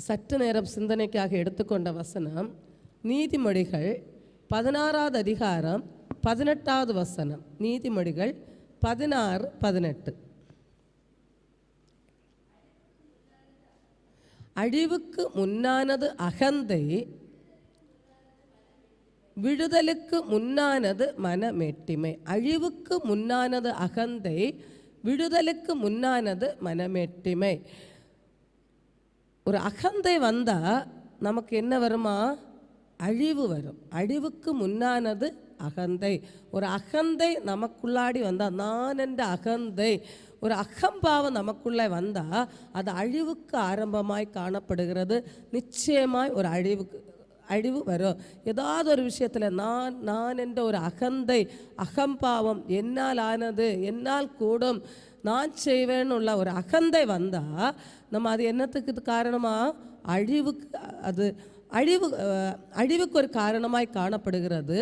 சற்று நேரம் சிந்தனைக்காக எடுத்துக்கொண்ட வசனம் நீதிமொழிகள் 16வது அதிகாரம் 18வது வசனம். நீதிமொழிகள் 16:18. அழிவுக்கு முன்னானது அகந்தை, விடுதலுக்கு முன்னானது மனமேட்டிமை. அழிவுக்கு முன்னானது அகந்தை, விடுதலுக்கு முன்னானது மனமேட்டிமை. ஒரு அகந்தை வந்தால் நமக்கு என்ன வருமா? அழிவு வரும். அழிவுக்கு முன்னானது அகந்தை. ஒரு அகந்தை நமக்குள்ளாடி வந்தால், நான் என்ற அகந்தை, ஒரு அகம்பாவம் நமக்குள்ளே வந்தால் அது அழிவுக்கு ஆரம்பமாய் காணப்படுகிறது. நிச்சயமாய் ஒரு அழிவு வரும். ஏதாவது ஒரு விஷயத்தில் நான் என்ற ஒரு அகந்தை, அகம்பாவம், என்னால் ஆனது, என்னால் கூடும், நான் செய்வேன்னு உள்ள ஒரு அகந்தை வந்தால் நம்ம அது என்னத்துக்கு காரணமாக? அழிவுக்கு ஒரு காரணமாய் காணப்படுகிறது.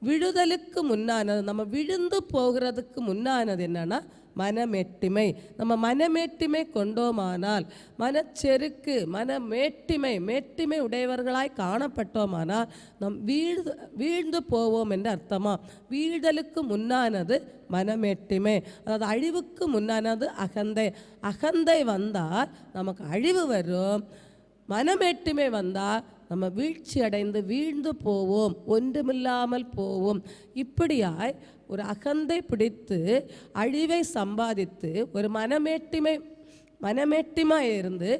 விடுதலுக்கு முன்னானது, நம்ம விழுந்து போகிறதுக்கு முன்னானது என்னன்னா மனமேட்டிமை. நம்ம மனமேட்டிமை கொண்டோமானால், மனச்செருக்கு, மேட்டிமை உடையவர்களாய் காணப்பட்டோமானால் நம் வீழ்ந்து போவோம் என்று அர்த்தமா? வீழ்தலுக்கு முன்னானது மனமேட்டிமை, அதாவது அழிவுக்கு முன்னானது அகந்தை. அகந்தை வந்தால் நமக்கு அழிவு வரும். மனமேட்டிமை வந்தால் நம்ம வீழ்ச்சி அடைந்து வீழ்ந்து போவோம், ஒன்றுமில்லாமல் போவோம். இப்படியாய் ஒரு அகந்தை பிடித்து அழிவை சம்பாதித்து ஒரு மனமேட்டிமாய் இருந்து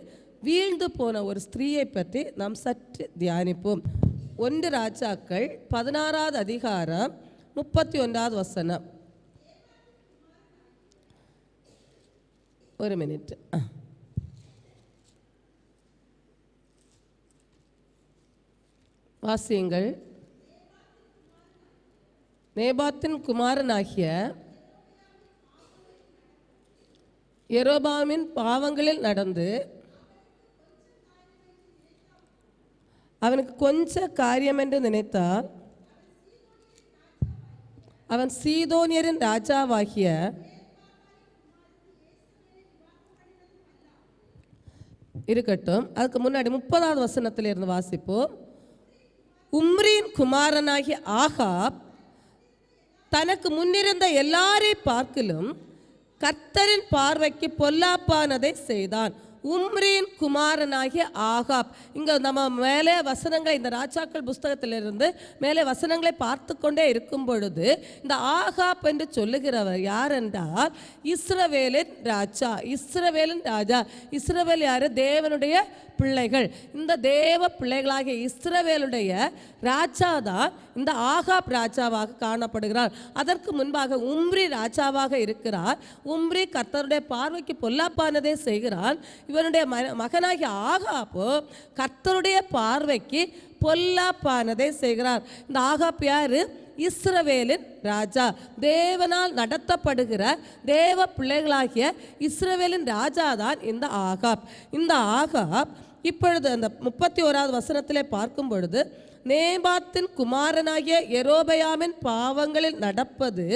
வீழ்ந்து போன ஒரு ஸ்திரீயை பற்றி நாம் சற்று தியானிப்போம். 1 ராஜாக்கள் 16வது அதிகாரம் 31வது வசனம். ஒரு மினிட். வாசியுங்கள். நேபாத்தின் குமாரனாகிய யெரொபெயாமின் பாவங்களில் நடந்து அவனுக்கு கொஞ்ச காரியம் என்று நினைத்தால் அவன் சீதோனியரின் ராஜாவாகிய இருக்கட்டும். அதுக்கு முன்னாடி 30வது வசனத்திலிருந்து வாசிப்போம். உம்ரியின் குமாரனாகிய ஆகாப் தனக்கு முன்னிருந்த எல்லாரை பார்க்கிலும் கர்த்தரின் பார்வைக்கு பொல்லாப்பானதை செய்தான். உம்ரியின் குமாரனாகிய ஆகாப். இங்கே நம்ம மேலே வசனங்களை, இந்த ராஜாக்கள் புஸ்தகத்திலிருந்து மேலே வசனங்களை பார்த்து கொண்டே இருக்கும் பொழுது இந்த ஆகாப் என்று சொல்லுகிறவர் யார் என்றால் இஸ்ரவேலின் ராஜா. இஸ்ரவேல் யாரு? தேவனுடைய பிள்ளைகள். இந்த தேவ பிள்ளைகளாகிய இஸ்ரவேலுடைய ராஜா தான் இந்த ஆகாப் ராஜாவாக காணப்படுகிறார். அதற்கு முன்பாக உம்ரி ராஜாவாக இருக்கிறார். உம்ரி கர்த்தருடைய பார்வைக்கு பொல்லாப்பானதே செய்கிறான். இவனுடைய மகனாகிய ஆகாப்போ கர்த்தருடைய பார்வைக்கு பொல்லாப்பானதை செய்கிறார். இந்த ஆகாப் யாரு? இஸ்ரவேலின் ராஜா. தேவனால் நடத்தப்படுகிற தேவ பிள்ளைகளாகிய இஸ்ரவேலின் ராஜா தான் இந்த ஆகாப். இந்த ஆகாப் இப்பொழுது அந்த 31வது வசனத்திலே பார்க்கும் பொழுது நேபாத்தின் குமாரனாகிய யெரொபெயாமின் பாவங்களில் நடப்பது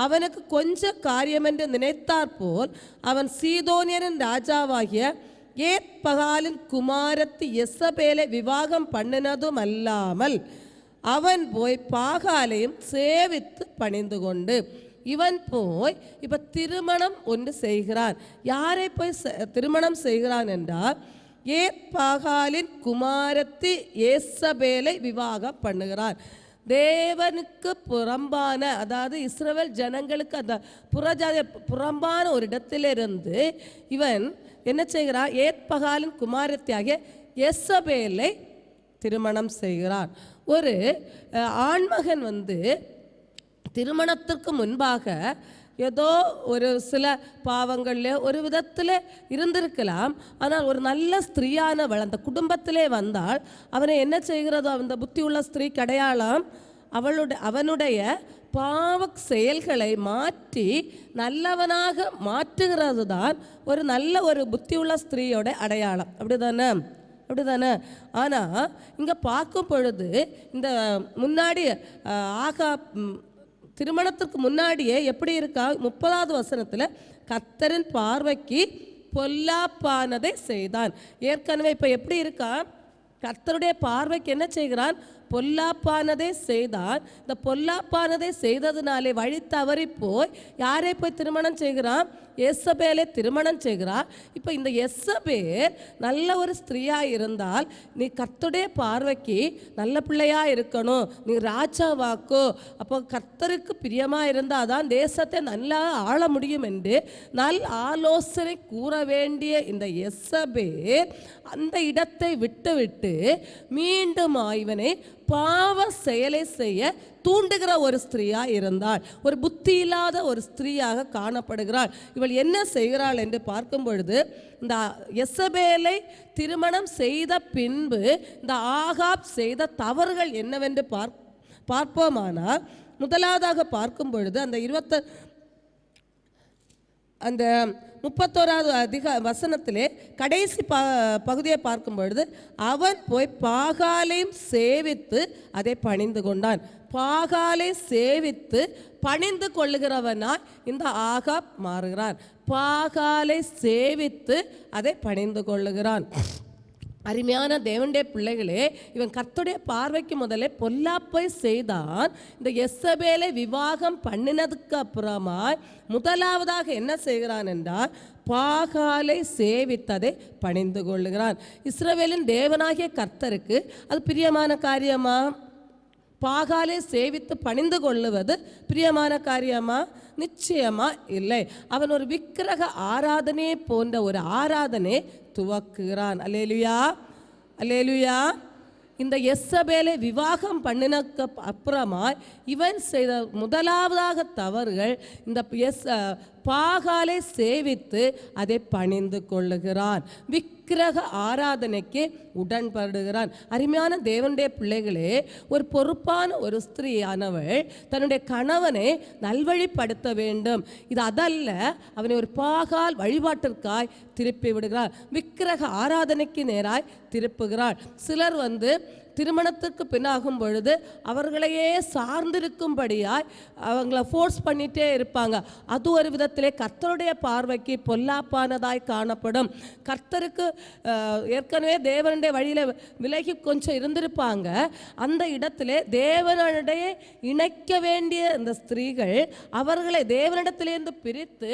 அவனுக்கு கொஞ்ச காரியம் என்று நினைத்தாற்போல் அவன் சீதோனியரின் ராஜாவாகிய ஏத்பகாலின் குமாரத்தி யெசபேலை விவாகம் பண்ணினதும் அல்லாமல் அவன் போய் பாகாலையும் சேவித்து பணிந்து கொண்டு, இவன் போய் இப்போ திருமணம் ஒன்று செய்கிறான். யாரை போய் திருமணம் செய்கிறான் என்றால் ஏத்பாகாலின் குமாரத்தி யேசபேலை விவாகம் பண்ணுகிறான். தேவனுக்கு புறம்பான, அதாவது இஸ்ரவேல் ஜனங்களுக்கு அந்த புறம்பான ஒரு இடத்திலிருந்து இவன் என்ன செய்கிறான்? ஏத்பகாலின் குமாரத்தியாகிய யெசபேலை திருமணம் செய்கிறான். ஒரு ஆண்மகன் திருமணத்திற்கு முன்பாக ஏதோ ஒரு சில பாவங்களில் ஒரு விதத்தில் இருந்திருக்கலாம். ஆனால் ஒரு நல்ல ஸ்திரீயானவள் அந்த குடும்பத்திலே வந்தால் அவனை என்ன செய்கிறதோ அந்த புத்தி உள்ள ஸ்திரீ அடையாளம் அவனுடைய பாவ செயல்களை மாற்றி நல்லவனாக மாற்றுகிறது தான் ஒரு நல்ல ஒரு புத்தியுள்ள ஸ்திரீயோட அடையாளம். அப்படிதானே? ஆனால் இங்கே பார்க்கும் பொழுது இந்த முன்னாடி ஆகாப் திருமணத்திற்கு முன்னாடியே எப்படி இருக்கா? 30வது வசனத்தில் கர்த்தரின் பார்வைக்கு பொல்லாப்பானதை செய்தான். ஏற்கனவே இப்போ எப்படி இருக்கா, கர்த்தருடைய பார்வைக்கு என்ன செய்கிறான், பொல்லாப்பானதை செய்தான். இந்த பொல்லாப்பானதை செய்ததுனாலே வழி தவறி போய் யாரை போய் திருமணம் செய்கிறான், எசபேலை திருமணம் செய்கிறார். இப்போ இந்த எசபேல் நல்ல ஒரு ஸ்திரீயாக இருந்தால், நீ கர்த்தருடைய பார்வைக்கு நல்ல பிள்ளையாக இருக்கணும், நீ ராஜாவாக்கோ, அப்போ கர்த்தருக்கு பிரியமாக இருந்தால் தான் தேசத்தை நல்லா ஆள முடியும் என்று நல் ஆலோசனை கூற வேண்டிய இந்த எசபேல் அந்த இடத்தை விட்டு மீண்டும் இவனை பாவ செயலை செய்ய தூண்டுகிற ஒரு ஸ்திரீயாக இருந்தாள். ஒரு புத்தி இல்லாத ஒரு ஸ்திரீயாக காணப்படுகிறாள். இவள் என்ன செய்கிறாள் என்று பார்க்கும் பொழுது, இந்த எசபேலை திருமணம் செய்த பின்பு இந்த ஆகாப் செய்த தவறுகள் என்னவென்று பார்ப்போமானால், முதலாவதாக பார்க்கும் பொழுது அந்த 31வது வசனத்திலே கடைசி பகுதியை பார்க்கும் பொழுது, அவன் போய் பாகாலையும் சேவித்து அதை பணிந்து கொண்டான். பாகாலை சேவித்து பணிந்து கொள்ளுகிறவனாய் இந்த ஆகாப் மாறுகிறான். பாகாலை சேவித்து அதை பணிந்து கொள்ளுகிறான். அருமையான தேவனுடைய பிள்ளைகளே, இவன் கர்த்தருடைய பார்வைக்கு முதலே பொல்லாப்பை செய்தான். இந்த எசபேலை விவாகம் பண்ணினதுக்கு அப்புறமா முதலாவதாக என்ன செய்கிறான் என்றால், பாகாலை சேவித்ததை பணிந்து கொள்ளுகிறான். இஸ்ரவேலின் தேவனாகிய கர்த்தருக்கு அது பிரியமான காரியமா? பாகாலை சேவித்து பணிந்து கொள்ளுவது பிரியமான காரியமா? நிச்சயமா இல்லை. அவன் ஒரு விக்கிரக ஆராதனை போன்ற ஒரு ஆராதனை துவக்குகிறான். அல்லேலூயா, அல்லேலூயா. இந்த எசபேலை விவாகம் பண்ணினக்கு அப்புறமா இவன் செய்த முதலாவதாக தவறுகள், இந்த பாகாலை சேவித்து அதை பணிந்து கொள்ளுகிறான். விக்கிரக ஆராதனைக்கு உடன்படுகிறான். அருமையான தேவனுடைய பிள்ளைகளே, ஒரு பொறுப்பான ஒரு ஸ்திரீயானவள் தன்னுடைய கணவனை நல்வழிப்படுத்த வேண்டும். இது அதல்ல, அவனை ஒரு பாகால் வழிபாட்டிற்காய் திருப்பி விடுகிறார். விக்கிரக ஆராதனைக்கு நேராய் திருப்புகிறாள். சிலர் திருமணத்துக்கு பின்னாகும் பொழுது அவர்களையே சார்ந்திருக்கும்படியாய் அவங்கள ஃபோர்ஸ் பண்ணிகிட்டே இருப்பாங்க. அது ஒரு விதத்திலே கர்த்தருடைய பார்வைக்கு பொல்லாப்பானதாய் காணப்படும். கர்த்தருக்கு ஏற்கனவே தேவனுடைய வழியில் விலகி கொஞ்சம் இருந்திருப்பாங்க. அந்த இடத்திலே தேவனுடைய இணைக்க வேண்டிய இந்த ஸ்திரீகள் அவர்களை தேவனிடத்திலிருந்து பிரித்து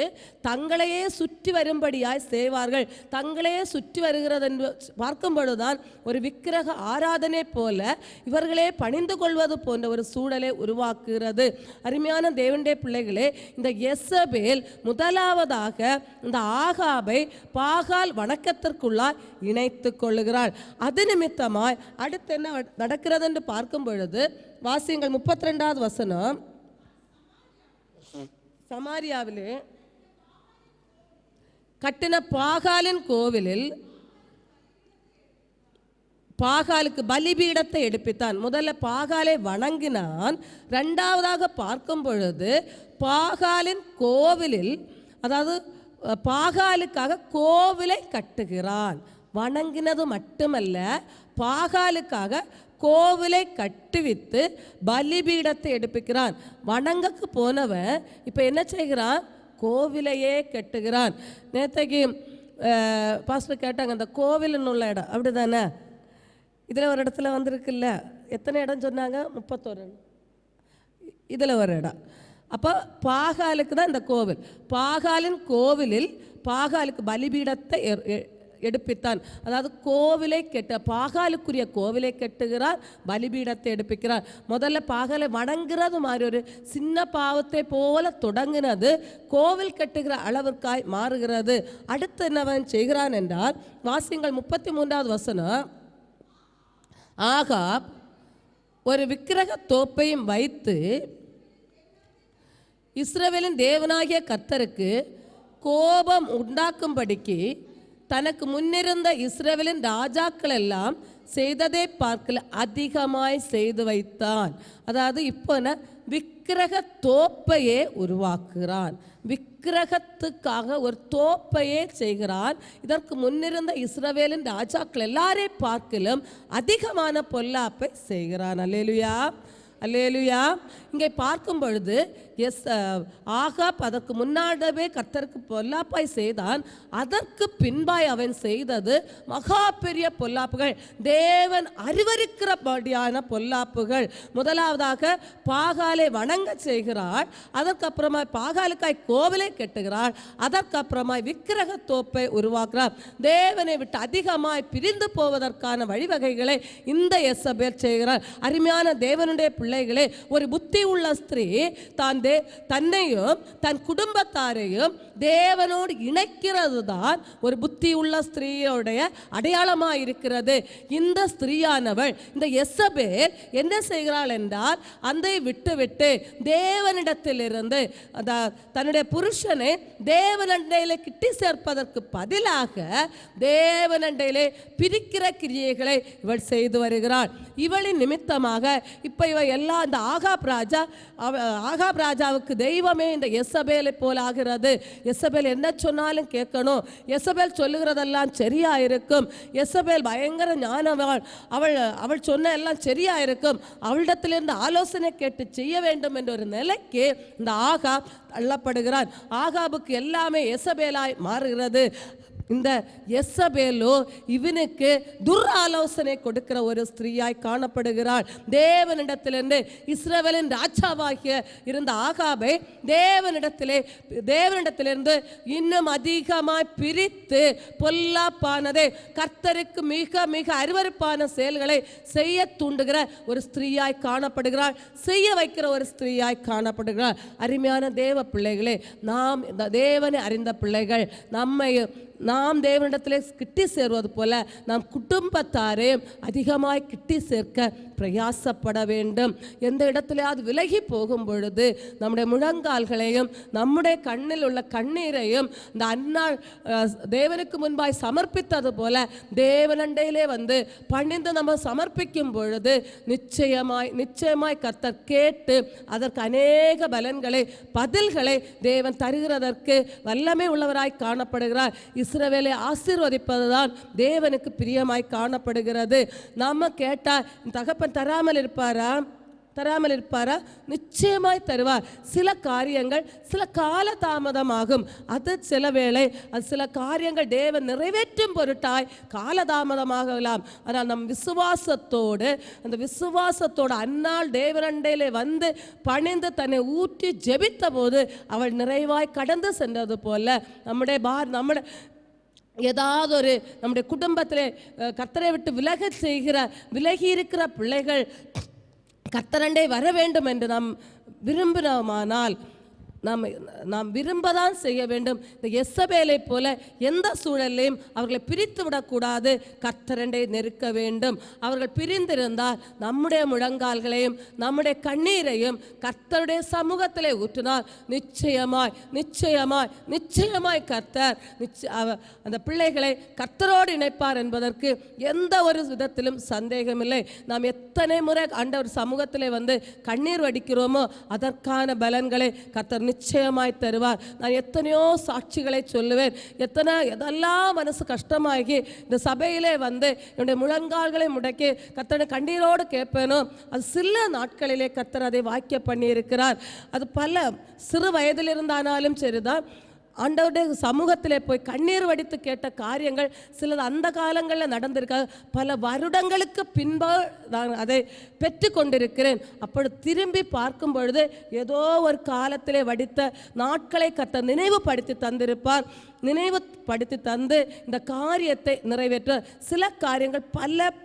தங்களையே சுற்றி வரும்படியாய் செய்வார்கள். தங்களையே சுற்றி வருகிறது என்று பார்க்கும் பொழுதுதான் ஒரு விக்கிரக ஆராதனை போல இவர்களே பணிந்து கொள்வது போன்ற ஒரு சூழலை உருவாக்குகிறது. அருமையான தேவனுடைய பிள்ளைகளே, இந்த எசபேல் முதலாவதாக இந்த ஆகாபை பாகால் வணக்கத்திற்குள்ளாய் இணைத்து கொள்ளுகிறாள். அது நிமித்தமாய் அடுத்து என்ன நடக்கிறது என்று பார்க்கும் பொழுது, வாசியங்கள் 32வது வசனம். சமாரியாவிலே கட்டின பாகாலின் கோவிலில் பாகாலுக்கு பலிபீடத்தை எடுப்பித்தான். முதல்ல பாகாலை வணங்கினான். இரண்டாவதாக பார்க்கும் பொழுது பாகாலின் கோவிலில், அதாவது பாகாலுக்காக கோவிலை கட்டுகிறான். வணங்கினது மட்டுமல்ல, பாகாலுக்காக கோவிலை கட்டுவித்து பலிபீடத்தை எடுப்பிக்கிறான். வணங்கக்கு போனவன் இப்போ என்ன செய்கிறான்? கோவிலையே கட்டுகிறான். நேற்றைக்கு பாஸ்டர் கேட்டாங்க, அந்த கோவில்னு உள்ள இடம் அப்படி தானே? இதில் ஒரு இடத்துல வந்திருக்குல்ல, எத்தனை இடம் சொன்னாங்க? 31. இதில் ஒரு இடம். அப்போ பாகாலுக்கு தான் இந்த கோவில். பாகாலின் கோவிலில் பாகாலுக்கு பலிபீடத்தை எடுப்பித்தான். அதாவது கோவிலை பாகாலுக்குரிய கோவிலை கட்டுகிறார், பலிபீடத்தை எடுப்பிக்கிறார். முதல்ல பாகாலை வணங்குறது மாதிரி ஒரு சின்ன பாவத்தை போல தொடங்கினது கோவில் கட்டுகிற அளவிற்காய் மாறுகிறது. அடுத்து என்னவன் செய்கிறான் என்றால், வாசியங்கள் 33வது வசனம். ஆகாப் ஒரு விக்கிரக தோப்பையும் வைத்து இஸ்ரவேலின் தேவனாகிய கர்த்தருக்கு கோபம் உண்டாக்கும்படிக்கு தனக்கு முன்னிருந்த இஸ்ரவேலின் ராஜாக்கள் எல்லாம் செய்ததை பார்க்கல அதிகமாய் செய்து வைத்தான். அதாவது இப்போ விக்கிரக தோப்பையே உருவாக்குகிறான். விக்கிரகத்துக்காக ஒரு தோப்பையே செய்கிறான். இதற்கு முன்னிருந்த இஸ்ரவேலின் ராஜாக்கள் எல்லாரை பார்க்கலும் அதிகமான பொல்லாப்பை செய்கிறான். அல்லேலுயா, அல்லேலுயா. இங்கே பார்க்கும் பொழுது ஆகாப் அதற்கு முன்னாடவே கர்த்தருக்கு பொல்லாப்பாய் செய்தான். அதற்கு பின்பாய் அவன் செய்தது மகா பெரிய பொல்லாப்புகள், தேவன் அறிவறிக்கிறபடியான பொல்லாப்புகள். முதலாவதாக பாகாலை வணங்க செய்கிறாள், அதற்கப்புறமா பாகாலுக்காய் கோவிலை கட்டுகிறாள், அதற்கப்புறமாய் விக்கிரக தோப்பை உருவாக்குறார். தேவனை விட்டு அதிகமாய் பிரிந்து போவதற்கான வழிவகைகளை இந்த எசபேல் செய்கிறார். அருமையான தேவனுடைய பிள்ளைகளே, ஒரு புத்தி உள்ள ஸ்திரீ தன்னையும் தன் குடும்பத்தாரையும் தேவனோடு இணைக்கிறது தான் ஒரு புத்தி உள்ள ஸ்திரீயோடைய அடையாளமாக இருக்கிறது. இந்த ஸ்திரீயானவள், இந்த எசபேல் என்ன செய்கிறாள் என்றால், அதை விட்டு தேவனிடத்திலிருந்து தன்னுடைய புருஷனை தேவனண்டையிலே கிட்டி சேர்ப்பதற்கு பதிலாக தேவனண்டையிலே பிரிக்கிற கிரியைகளை இவள் செய்து வருகிறாள். இவளின் நிமித்தமாக இப்ப இவ எல்லா இந்த ஆகாப் ராஜாவுக்கு தெய்வமே இந்த எசபேலை போல ஆகிறது. எசபேல் என்ன சொன்னாலும் கேட்கணும், எசபேல் சொல்லுகிறதெல்லாம் சரியா இருக்கும், எசபேல் பயங்கர ஞானவள், அவள் சொன்ன எல்லாம் சரியா இருக்கும், அவளிடத்திலிருந்து ஆலோசனை கேட்டு செய்ய வேண்டும் என்ற ஒரு நிலைக்கு இந்த ஆகாப் தள்ளப்படுகிறான். ஆகாபுக்கு எல்லாமே எசபேலாய் மாறுகிறது. இந்த எசபேலோ இவனுக்கு துராலோசனை கொடுக்கிற ஒரு ஸ்திரீயாய் காணப்படுகிறாள். தேவனிடத்திலிருந்து இஸ்ரவேலின் ராஜாவாகிய இருந்த ஆகாபை தேவனிடத்திலிருந்து இன்னும் அதிகமாய் பிரித்து பொல்லாப்பானதை, கர்த்தருக்கு மிக மிக அருவருப்பான செயல்களை செய்ய தூண்டுகிற ஒரு ஸ்திரீயாய் காணப்படுகிறாள், செய்ய வைக்கிற ஒரு ஸ்திரீயாய் காணப்படுகிறாள். அருமையான தேவ பிள்ளைகளே, நாம் இந்த தேவனை அறிந்த பிள்ளைகள், நாம் தேவனிடத்திலே கிட்டி சேருவது போல நம் குடும்பத்தாரையும் அதிகமாய் கிட்டி சேர்க்க பிரயாசப்பட வேண்டும். எந்த இடத்திலாவது விலகி போகும் பொழுது நம்முடைய முழங்கால்களையும் நம்முடைய கண்ணில் உள்ள கண்ணீரையும் இந்த அன்னாள் தேவனுக்கு முன்பாய் சமர்ப்பித்தது போல தேவனண்டையிலே வந்து பணிந்து நம்ம சமர்ப்பிக்கும் பொழுது நிச்சயமாய் கர்த்தர் கேட்டு அதற்கு அநேக பதில்களை தேவன் தருகிறதற்கு வல்லமை உள்ளவராய் காணப்படுகிறார். இஸ்ரவேலை ஆசீர்வதிப்பதுதான் தேவனுக்கு பிரியமாய் காணப்படுகிறது. நாம கேட்டா தகப்பன் தராமல் இருப்பாரா? நிச்சயமாய் தருவார். சில காரியங்கள் சில கால தாமதமாகும். அது சில வேளை அது சில காரியங்கள் தேவன் நிறைவேற்றும் பொருட்டாய் காலதாமதமாகலாம். ஆனால் நம் விசுவாசத்தோடு அந்நாள் தேவனண்டையிலே வந்து பணிந்து தன்னை ஊற்றி ஜெபித்த போது அவள் நிறைவாய் கடந்து சென்றது போல நம்முடைய ஏதாவது ஒரு நம்முடைய குடும்பத்திலே கர்த்தரை விட்டு விலகி இருக்கிற பிள்ளைகள் கர்த்தரண்டை வர வேண்டும் என்று நாம் விரும்பினோமானால் நாம் விரும்பதான் செய்ய வேண்டும். இந்த எசபேலை போல எந்த சூழலையும் அவர்களை பிரித்து விடக்கூடாது, கர்த்தரண்டை நெருக்க வேண்டும். அவர்கள் பிரிந்திருந்தால் நம்முடைய முழங்கால்களையும் நம்முடைய கண்ணீரையும் கர்த்தருடைய சமூகத்திலே ஊற்றினால் நிச்சயமாய் கர்த்தர் அந்த பிள்ளைகளை கர்த்தரோடு இணைப்பார் என்பதற்கு எந்த ஒரு விதத்திலும் சந்தேகமில்லை. நாம் எத்தனை முறை ஆண்டவர் சமூகத்திலே வந்து கண்ணீர் வடிக்கிறோமோ அதற்கான பலன்களை கர்த்தர் நிச்சயமாய் தருவார். நான் எத்தனையோ சாட்சிகளை சொல்லுவேன். எதெல்லாம் மனசு கஷ்டமாகி இந்த சபையிலே வந்து என்னுடைய முழங்கால்களை முடக்கி கர்த்தரை கண்ணீரோடு கேட்பேனோ அது சில நாட்களிலே கர்த்தர் அதை வாக்கிய பண்ணி இருக்கிறார். அது பல சிறு வயதில் இருந்தாலும் சரிதான், ஆண்டவருடைய சமூகத்திலே போய் கண்ணீர் வடித்து கேட்ட காரியங்கள் சிலது அந்த காலங்களில் நடந்திருக்க, பல வருடங்களுக்கு பின்பு நான் அதை பெற்று கொண்டிருக்கிறேன். அப்படி திரும்பி பார்க்கும் பொழுது ஏதோ ஒரு காலத்திலே வடித்த நாட்களை கர்த்தர் நினைவுபடுத்தி தந்து இந்த காரியத்தை நிறைவேற்ற சில காரியங்கள்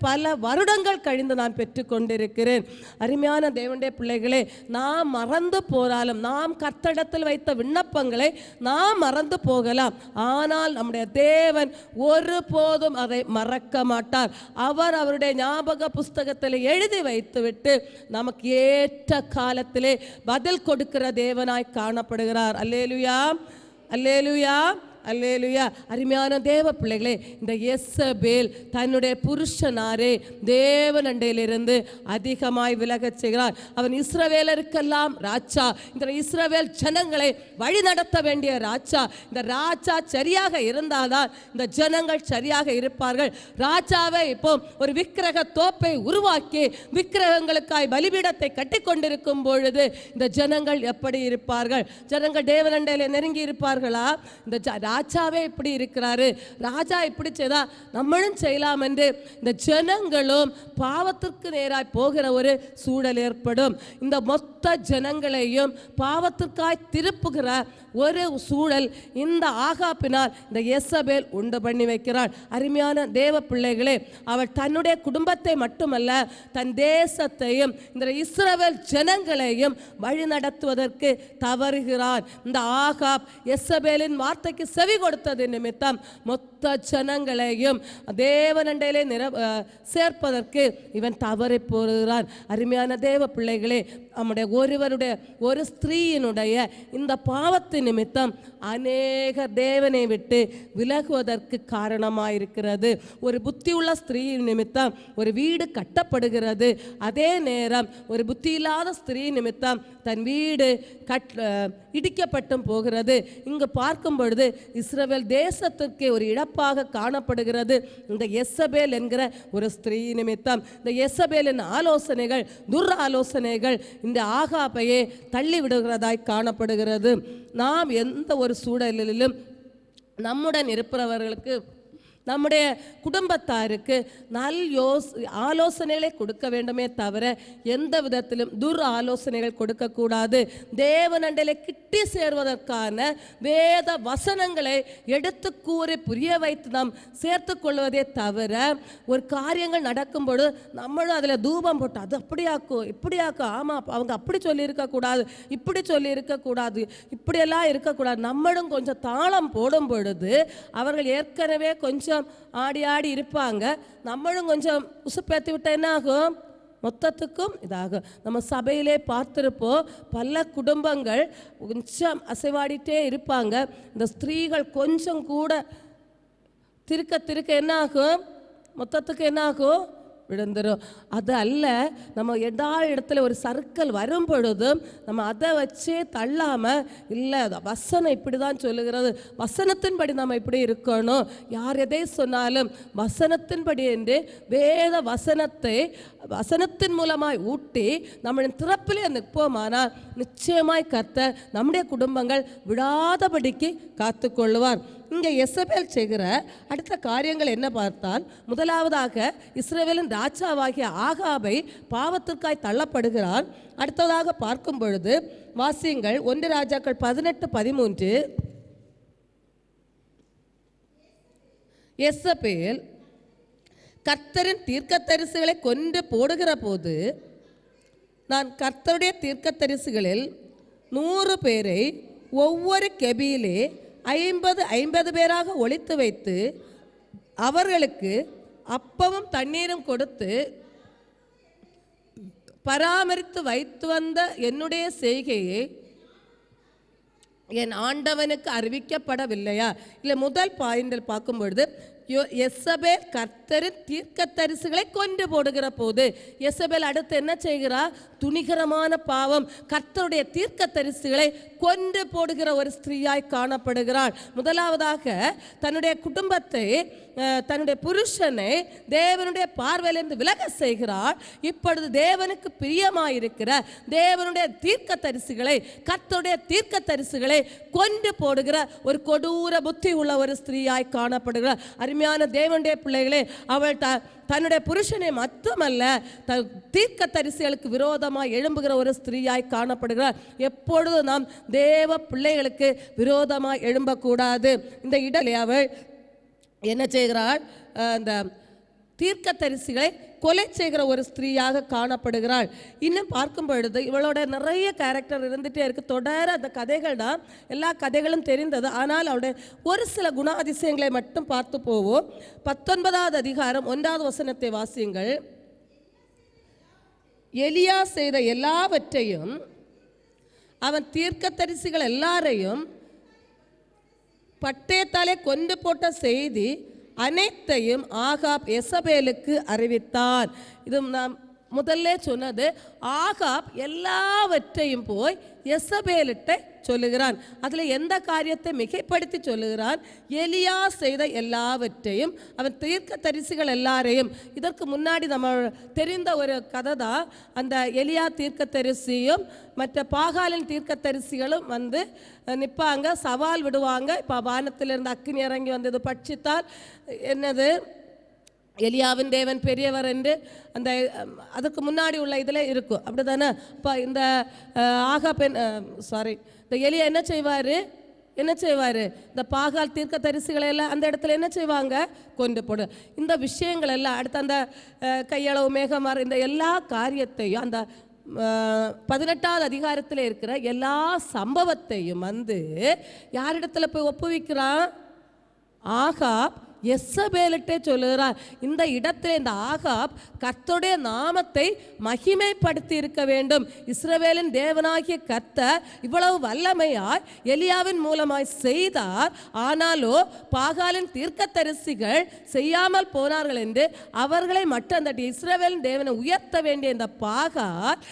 பல வருடங்கள் கழிந்து நான் பெற்றுக்கொண்டிருக்கிறேன். அருமையான தேவனுடைய பிள்ளைகளே, நாம் மறந்து போனாலும், நாம் கர்த்தரிடத்தில் வைத்த விண்ணப்பங்களை நாம் மறந்து போகலாம், ஆனால் நம்முடைய தேவன் ஒருபோதும் அதை மறக்க மாட்டார். அவருடைய ஞாபக புஸ்தகத்தில் எழுதி வைத்துவிட்டு நமக்கு ஏற்ற காலத்திலே பதில் கொடுக்கிற தேவனாய் காணப்படுகிறார். அல்லேலூயா. அல்லேலூயா. அருமையான தேவ பிள்ளைகளே, இந்த எசபேல் தன்னுடைய புருஷனாரே தேவன் அண்டையிலிருந்து அதிகமாய் விலகச் செய்கிறார். அவன் இஸ்ரவேலருக்கெல்லாம் ராஜா, இந்த இஸ்ரவேல் ஜனங்களை வழி நடத்த வேண்டிய ராஜா. இந்த ராஜா சரியாக இருந்தால்தான் இந்த ஜனங்கள் சரியாக இருப்பார்கள். ராஜாவை இப்போ ஒரு விக்கிரக தோப்பை உருவாக்கி விக்கிரகங்களுக்காய் பலிபீடத்தை கட்டி கொண்டிருக்கும் பொழுது இந்த ஜனங்கள் எப்படி இருப்பார்கள்? ஜனங்கள் தேவனண்டையில நெருங்கி இருப்பார்களா? இந்த ராஜாவே இப்படி இருக்கிறாரு, ராஜா இப்படி செய்தா நம்மளும் செய்யலாம் என்று இந்த ஜனங்களும் பாவத்திற்கு நேராய் போகிற ஒரு சூழல் ஏற்படும். இந்த மொத்த ஜனங்களையும் பாவத்திற்காய் திருப்புகிற ஒரு சூழல் இந்த ஆகாப்பினால் இந்த எசபேல் உண்டு பண்ணி வைக்கிறாள். அருமையான தேவ பிள்ளைகளே, அவள் தன்னுடைய குடும்பத்தை மட்டுமல்ல தன் தேசத்தையும் இந்த இஸ்ரவேல் ஜனங்களையும் வழி நடத்துவதற்கு தவறுகிறார். இந்த ஆகாப் எசபேலின் வார்த்தைக்கு செவி கொடுத்தது நிமித்தம் மொத்த ஜனங்களையும் தேவனண்டையிலே சேர்ப்பதற்கு இவன் தவறி போகிறான். அருமையான தேவ பிள்ளைகளே, நம்முடைய ஒருவருடைய ஒரு ஸ்திரீயினுடைய இந்த பாவத்தின் நிமித்தம் அநேக தேவனை விட்டு விலகுவதற்கு காரணமாயிருக்கிறது. ஒரு புத்தியுள்ள ஸ்திரீயின் நிமித்தம் ஒரு வீடு கட்டப்படுகிறது. அதே நேரம் ஒரு புத்தி இல்லாத ஸ்திரீ நிமித்தம் தன் வீடு இடிக்கப்பட்டும் போகிறது. இங்கு பார்க்கும் பொழுது இஸ்ரவேல் தேசத்திற்கு ஒரு இழப்பாக காணப்படுகிறது இந்த எசபேல் என்கிற ஒரு ஸ்திரீ நிமித்தம். இந்த எசபேலின் ஆலோசனைகள், துர் ஆலோசனைகள் இந்த ஆகாபையே தள்ளி விடுகிறதாய் காணப்படுகிறது. நாம் எந்த ஒரு சூழலிலும் நம்முடன் இருப்பவர்களுக்கு, நம்முடைய குடும்பத்தாருக்கு ஆலோசனைகளை கொடுக்க வேண்டுமே தவிர எந்த விதத்திலும் துர் ஆலோசனைகள் கொடுக்கக்கூடாது. தேவனண்டையிலே கிட்டி சேர்வதற்கான வேத வசனங்களை எடுத்து கூறி புரிய வைத்து நாம் சேர்த்து கொள்வதே தவிர ஒரு காரியங்கள் நடக்கும்பொழுது நம்மளும் அதில் தூபம் போட்டு அது அப்படியாக்கும் இப்படியாக்கும், ஆமாம் அவங்க அப்படி சொல்லி இருக்கக்கூடாது, இப்படி சொல்லி இருக்கக்கூடாது, இப்படியெல்லாம் இருக்கக்கூடாது. நம்மளும் கொஞ்சம் தாளம் போடும் பொழுது அவர்கள் ஏற்கனவே கொஞ்சம் ஆடி ஆடி இருப்பாங்க, நம்மளும் கொஞ்சம் உசுப்பேற்றி விட்ட என்ன ஆகும்? மொத்தத்துக்கும் இதாகும். நம்ம சபையிலே பார்த்துருப்போம், பல குடும்பங்கள் கொஞ்சம் அசைவாடிட்டே இருப்பாங்க. இந்த ஸ்திரீகள் கொஞ்சம் கூட திருக்க என்ன ஆகும்? மொத்தத்துக்கு என்ன ஆகும்? விழுந்துடும். அது அல்ல, நம்ம எல்லா இடத்துல ஒரு சர்க்கிள் வரும் பொழுதும் நம்ம அதை வச்சே தள்ளாமல், இல்லை வசனம் இப்படி தான் சொல்லுகிறது, வசனத்தின்படி நம்ம இப்படி இருக்கணும், யார் எதை சொன்னாலும் வசனத்தின்படி என்று வேத வசனத்தின் மூலமாய் ஊட்டி நம்மளின் திறப்பிலே நிற்போமானால் நிச்சயமாய் கர்த்தர் நம்முடைய குடும்பங்கள் விடாதபடிக்கு காத்து கொள்வார். இங்கே எசபேல் செய்கிற அடுத்த காரியங்கள் என்ன பார்த்தால், முதலாவதாக இஸ்ரவேலின் ராஜாவாகிய ஆகாபை பாவத்திற்காய் தள்ளப்படுகிறார். அடுத்ததாக பார்க்கும் பொழுது வாசியங்கள் 1 ராஜாக்கள் 18:13. எசபேல் கர்த்தரின் தீர்க்கதரிசிகளை கொன்று போடுகிற போது, நான் கர்த்தருடைய தீர்க்கதரிசிகளில் 100 பேரை ஒவ்வொரு கெபியிலே 50 பேராக ஒளித்து வைத்து அவர்களுக்கு அப்பமும் தண்ணீரும் கொடுத்து பராமரித்து வைத்து வந்த என்னுடைய செய்கையை என் ஆண்டவனுக்கு அறிவிக்கப்படவில்லையா? இல்லை, முதல் பாயிண்டில் பார்க்கும் பொழுது எசபேல் கர்த்தரின் தீர்க்கதரிசிகளை கொன்று போடுகிற போது, எசபேல் அடுத்து என்ன செய்கிறார்? துணிகரமான பாவம், கர்த்தருடைய தீர்க்கதரிசிகளை கொன்று போடுகிற ஒரு ஸ்திரீயாய் காணப்படுகிறாள். முதலாவதாக தன்னுடைய குடும்பத்தை, தன்னுடைய புருஷனை தேவனுடைய பார்வையிலிருந்து விலக செய்கிறாள். இப்பொழுது தேவனுக்கு பிரியமாயிருக்கிற தேவனுடைய தீர்க்கதரிசிகளை, கர்த்தருடைய தீர்க்கதரிசிகளை கொன்று போடுகிற ஒரு கொடூர புத்தி உள்ள ஒரு ஸ்திரீயாய் காணப்படுகிறார். அருமையான தேவனுடைய பிள்ளைகளே, அவள் தன்னுடைய புருஷனை மட்டுமல்ல தீர்க்கதரிசிகளுக்கு விரோதமாக எழும்புகிற ஒரு ஸ்திரீயாய் காணப்படுகிறார். எப்பொழுது நாம் தேவ பிள்ளைகளுக்கு விரோதமாக எழும்பக்கூடாது. இந்த இடலே அவள் என்ன செய்கிறாள்? அந்த தீர்க்கதரிசிகளை கொலை செய்கிற ஒரு ஸ்திரீயாக காணப்படுகிறாள். இன்னும் பார்க்கும் பொழுது இவளோட நிறைய கேரக்டர் இருந்துகிட்டே இருக்கு. தொடர அந்த கதைகள் தான், எல்லா கதைகளும் தெரிந்தது. ஆனால் அவளுடைய ஒரு சில குணாதிசயங்களை மட்டும் பார்த்து போவோம். 19வது அதிகாரம் 1வது வசனத்தை வாசியுங்கள். எலியா செய்த எல்லாவற்றையும் அவன் தீர்க்கதரிசிகள் எல்லாரையும் பட்டயத்தாலே கொண்டு போட்ட செய்தி அனைத்தையும் ஆகாப் எசபேலுக்கு அறிவித்தான். இது நாம் முதல்ல சொன்னது. ஆகாப் எல்லாவற்றையும் போய் எசபேலிட்ட சொல்லுகிறான். அதில் எந்த காரியத்தை மிகைப்படுத்தி சொல்லுகிறான்? எலியா செய்த எல்லாவற்றையும், அவன் தீர்க்க தரிசிகள் எல்லாரையும். இதற்கு முன்னாடி நம்ம தெரிந்த ஒரு கதை தான். அந்த எலியா தீர்க்க தரிசியும் மற்ற பாகாலின் தீர்க்க தரிசிகளும் வந்து நிற்பாங்க, சவால் விடுவாங்க. இப்போ வானத்திலிருந்து அக்கினி இறங்கி வந்தது பட்சித்தால் என்னது எலியாவின் தேவன் பெரியவர் என்று அந்த அதுக்கு முன்னாடி உள்ள இதில் இருக்கும். அப்படி தானே? இப்போ இந்த இந்த எலியா என்ன செய்வார்? இந்த பாகால் தீர்க்க தரிசிகளை எல்லாம் அந்த இடத்துல என்ன செய்வாங்க? கொண்டு போடு. இந்த விஷயங்கள் எல்லாம் அடுத்து அந்த கையளவு மேகமாறு இந்த எல்லா காரியத்தையும் அந்த 18வது அதிகாரத்தில் இருக்கிற எல்லா சம்பவத்தையும் வந்து யாரிடத்துல போய் ஒப்புவிக்கிறான்? ஆகாப் எசபேலிட்டே சொல்லுகிறார். இந்த இடத்துல இந்த ஆகாப் கர்த்தருடைய நாமத்தை மகிமைப்படுத்தி இருக்க வேண்டும். இஸ்ரவேலின் தேவனாகிய கர்த்தர் இவ்வளவு வல்லமையாய் எலியாவின் மூலமாய் செய்தார், ஆனாலோ பாகாலின் தீர்க்கதரிசிகள் செய்யாமல் போனார்கள் என்று அவர்களை மட்டும் அந்த இஸ்ரவேலின் தேவனை உயர்த்த வேண்டிய இந்த ஆகாப்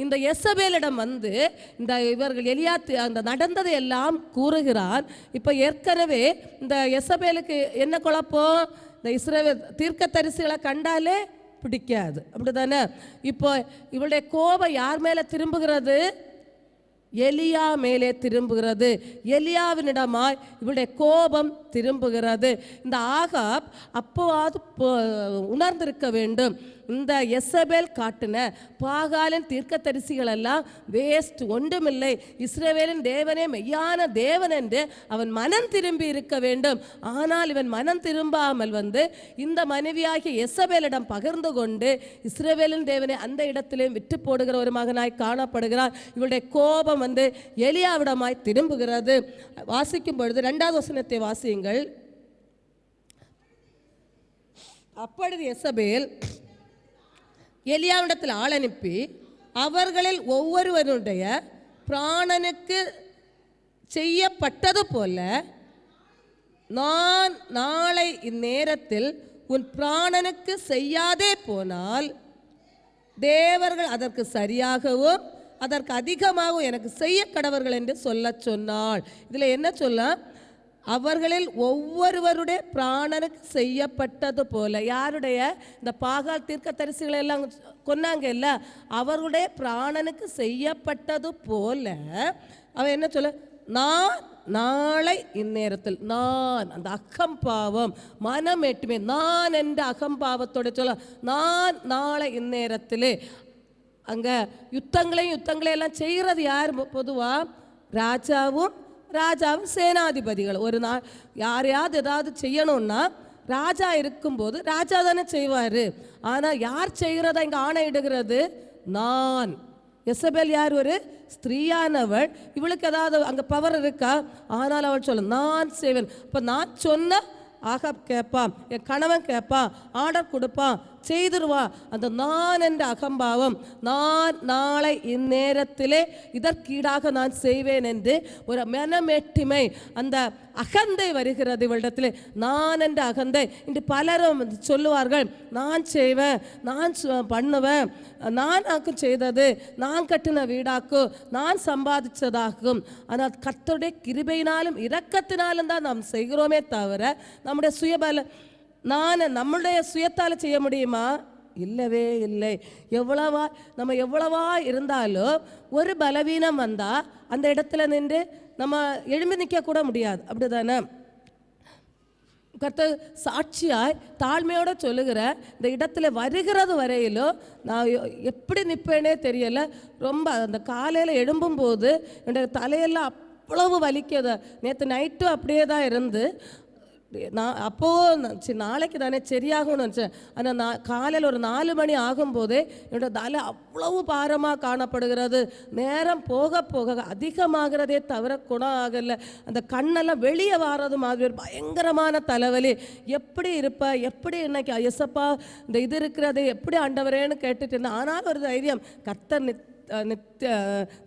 இந்த எசபேலிடம் வந்து இந்த இவர்கள் எலியா அந்த நடந்ததை எல்லாம் கூறுகிறான். இப்போ ஏற்கனவே இந்த எசபேலுக்கு என்ன குழப்பம்? இந்த இஸ்ரவேல் தீர்க்க தரிசிகளை கண்டாலே பிடிக்காது, அப்படிதானே? இப்போ இவளுடைய கோபம் யார் மேலே திரும்புகிறது? எலியா மேலே திரும்புகிறது. எலியாவினிடமாய் இவளுடைய கோபம் திரும்புகிறது. இந்த ஆகாப் அப்போவாது உணர்ந்திருக்க வேண்டும், இந்த எசபேல் காட்டின பாகாலின் தீர்க்க தரிசிகள் எல்லாம் வேஸ்ட், ஒன்றுமில்லை, இஸ்ரவேலின் தேவனே மெய்யான தேவன் என்று அவன் மனம் திரும்பி இருக்க வேண்டும். ஆனால் இவன் மனம் திரும்பாமல் வந்து இந்த மனைவியாகிய எசபேலிடம் பகிர்ந்து கொண்டு இஸ்ரவேலின் தேவனை அந்த இடத்திலே விட்டு போடுகிற ஒரு மகனாய் காணப்படுகிறான். இவளுடைய கோபம் வந்து எலியாவிடமாய் திரும்புகிறது. வாசிக்கும் பொழுது 2வது வசனத்தை வாசியுங்கள். அப்பொழுது எசபேல் எலியாவிடத்தில் ஆள் அனுப்பி அவர்களில் ஒவ்வொருவருடைய பிராணனுக்கு செய்யப்பட்டது போல நான் நாளை இந்நேரத்தில் உன் பிராணனுக்கு செய்யாதே போனால் தேவர்கள் அதற்கு சரியாகவும் அதற்கு அதிகமாகவும் எனக்கு செய்ய கடவர்கள் என்று சொல்ல சொன்னாள். இதில் என்ன சொல்ல? அவர்களில் ஒவ்வொருவருடைய பிராணனுக்கு செய்யப்பட்டது போல. யாருடைய? இந்த பாகால் தீர்க்க தரிசிகளை எல்லாம் கொன்னாங்க இல்ல, அவர்களுடைய பிராணனுக்கு செய்யப்பட்டது போல அவன் என்ன சொல்ல? நான் நாளை இந்நேரத்தில், நான் அந்த அகம்பாவம் மனமேட்டுமே நான் என்ற அகம்பாவத்தோட சொல்ல, நான் நாளை இந்நேரத்திலே. அங்கே யுத்தங்களையெல்லாம் செய்கிறது யார்? பொதுவாக ராஜாவும் சேனாதிபதிகள். ஒரு நாள் யாரையாவது ஏதாவது செய்யணும்னா ராஜா இருக்கும்போது ராஜா தானே செய்வார். ஆனால் யார் செய்கிறதா இங்கே ஆணையிடுகிறது? நான். எசபேல் யார்? ஒரு ஸ்திரீயானவள். இவளுக்கு ஏதாவது அங்கே பவர் இருக்கா? ஆனால் அவள் சொல்ல, நான் செய்வேன். இப்போ நான் சொன்ன ஆகாப் கேட்பான், என் கணவன் கேட்பான், ஆர்டர் கொடுப்பான், செய்திருவான். அந்த நான் என்ற அகம்பாவம், நான் நாளை இந்நேரத்திலே இதற்கீடாக நான் செய்வேன் என்று ஒரு மனமேட்டிமை, அந்த அகந்தை வருகிறது இவளிடத்தில். நான் என்ற அகந்தை. இன்று பலரும் சொல்லுவார்கள், நான் செய்வேன், நான் பண்ணுவேன், நான் செய்தது, நான் கட்டின வீடாக்கும், நான் சம்பாதிச்சதாகும். ஆனால் கர்த்தருடைய கிருபையினாலும் இரக்கத்தினாலும் தான் நாம் செய்கிறோமே தவிர நம்முடைய சுயபல நம்மளுடைய சுயத்தால் செய்ய முடியுமா? இல்லவே இல்லை. எவ்வளவா இருந்தாலும் ஒரு பலவீனம் வந்தால் அந்த இடத்துல நின்று நம்ம எழும்பி நிற்க கூட முடியாது, அப்படிதானே? கர்த்தர் சாட்சியாய் தாழ்மையோடு சொல்லுகிற இந்த இடத்துல வருகிறது வரையிலும் நான் எப்படி நிற்பேனே தெரியலை. ரொம்ப அந்த காலையில் எழும்பும்போது என்னுடைய தலையெல்லாம் அவ்வளவு வலிக்குது. நேற்று நைட்டும் அப்படியே தான் இருந்து நான் அப்போது நாளைக்கு தானே சரியாகும்னு நினச்சேன். ஆனால் காலையில் ஒரு 4 மணி ஆகும்போதே என்னோட தலை அவ்வளவு பாரமாக காணப்படுகிறது. நேரம் போக போக அதிகமாகிறதே தவிர குணம் ஆகலை. அந்த கண்ணெல்லாம் வெளியே வாரது மாதிரி ஒரு பயங்கரமான தலைவலி. எப்படி இருப்ப, எப்படி இன்னைக்கு எசப்பா இந்த இது இருக்கிறது எப்படி ஆண்டவரேன்னு கேட்டுட்டு இருந்தேன். ஆனால் ஒரு தைரியம், கர்த்தர்